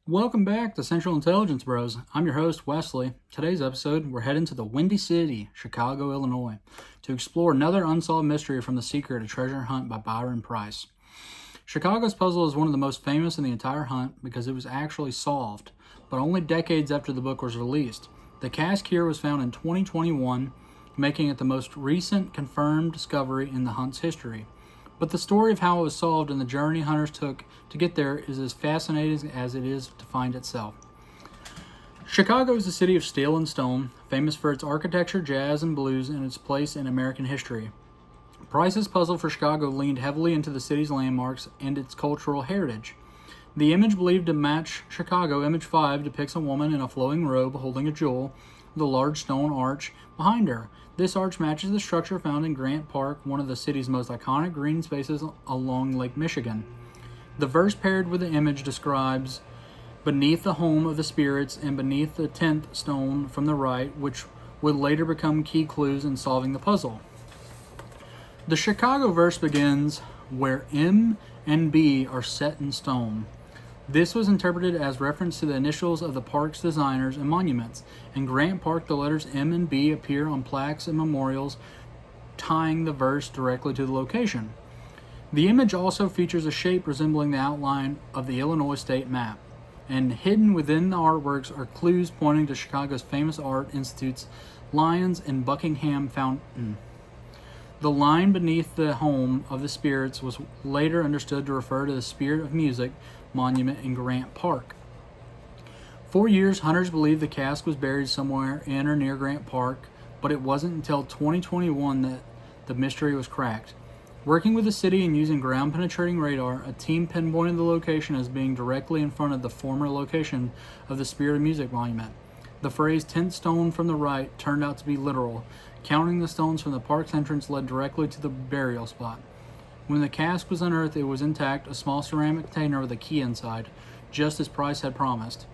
Welcome back to Central Intelligence Bros. I'm your host, Wesley. Today's episode, we're heading to the Windy City, Chicago, Illinois, to explore another unsolved mystery from The Secret, a treasure hunt by Byron Preiss. Chicago's puzzle is one of the most famous in the entire hunt because it was actually solved, but only decades after the book was released. The cask here was found in 2021, making it the most recent confirmed discovery in the hunt's history. But the story of how it was solved and the journey hunters took to get there is as fascinating as it is to find itself. Chicago is a city of steel and stone, famous for its architecture, jazz, and blues, and its place in American history. Preiss' puzzle for Chicago leaned heavily into the city's landmarks and its cultural heritage. The image believed to match Chicago, Image 5, depicts a woman in a flowing robe holding a jewel with a large stone arch behind her. This arch matches the structure found in Grant Park, one of the city's most iconic green spaces along Lake Michigan. The verse paired with the image describes beneath the home of the spirits and beneath the 10th stone from the right, which would later become key clues in solving the puzzle. The Chicago verse begins, where M and B are set in stone. This was interpreted as reference to the initials of the park's designers and monuments. In Grant Park, the letters M and B appear on plaques and memorials, tying the verse directly to the location. The image also features a shape resembling the outline of the Illinois state map, and hidden within the artworks are clues pointing to Chicago's famous art institutes, Lions and Buckingham Fountain. The line beneath the home of the spirits was later understood to refer to the Spirit of Music monument in Grant Park. For years, hunters believed the cask was buried somewhere in or near Grant Park, but it wasn't until 2021 that the mystery was cracked. Working with the city and using ground-penetrating radar, a team pinpointed the location as being directly in front of the former location of the Spirit of Music monument. The phrase 10th stone from the right turned out to be literal. Counting the stones from the park's entrance led directly to the burial spot. When the cask was unearthed, it was intact, a small ceramic container with a key inside, just as Preiss had promised.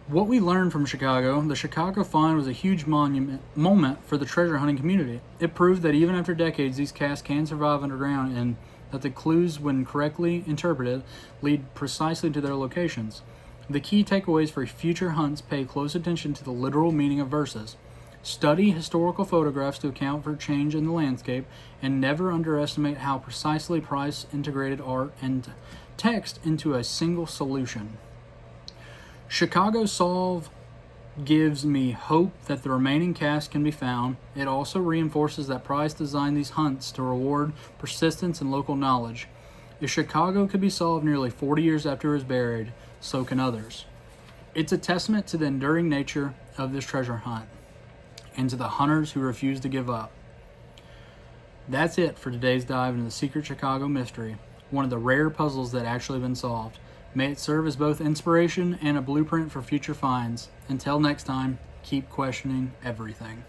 What we learned from Chicago, the Chicago find was a huge moment for the treasure hunting community. It proved that even after decades, these casks can survive underground and that the clues, when correctly interpreted, lead precisely to their locations. The key takeaways for future hunts: pay close attention to the literal meaning of verses. Study historical photographs to account for change in the landscape, and never underestimate how precisely Preiss integrated art and text into a single solution. Chicago Solve gives me hope that the remaining cast can be found. It also reinforces that Preiss designed these hunts to reward persistence and local knowledge. If Chicago could be solved nearly 40 years after it was buried, so can others. It's a testament to the enduring nature of this treasure hunt and to the hunters who refuse to give up. That's it for today's dive into the secret Chicago mystery, one of the rare puzzles that actually been solved. May it serve as both inspiration and a blueprint for future finds. Until next time, keep questioning everything.